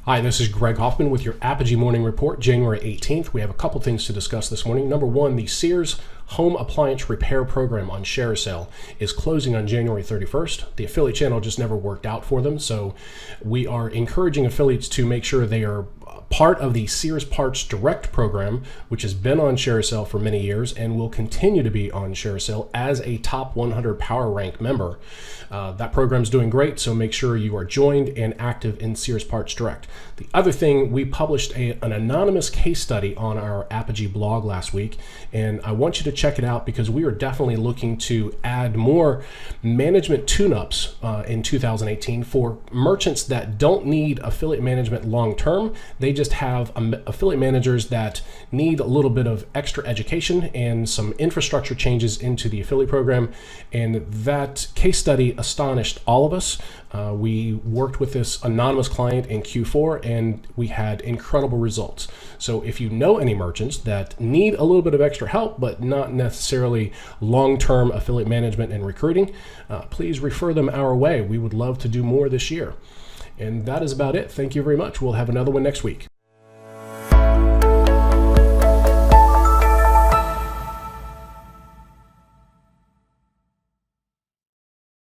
Hi, this is Greg Hoffman with your Apogee Morning Report, January 18th. We have a couple things to discuss this morning. Number one, the Sears Home Appliance Repair Program on ShareSale is closing on January 31st. The affiliate channel just never worked out for them, so we are encouraging affiliates to make sure they are part of the Sears Parts Direct program, which has been on ShareSale for many years and will continue to be on ShareSale as a top 100 Power Rank member. That program is doing great, so make sure you are joined and active in Sears Parts Direct. The other thing, we published an anonymous case study on our Apogee blog last week, and I want you to check it out because we are definitely looking to add more management tune-ups in 2018 for merchants that don't need affiliate management long-term. They just have affiliate managers that need a little bit of extra education and some infrastructure changes into the affiliate program. And that case study astonished all of us. We worked with this anonymous client in Q4 and we had incredible results. So if you know any merchants that need a little bit of extra help, but not necessarily long-term affiliate management and recruiting, please refer them our way. We would love to do more this year. And that is about it. Thank you very much. We'll have another one next week.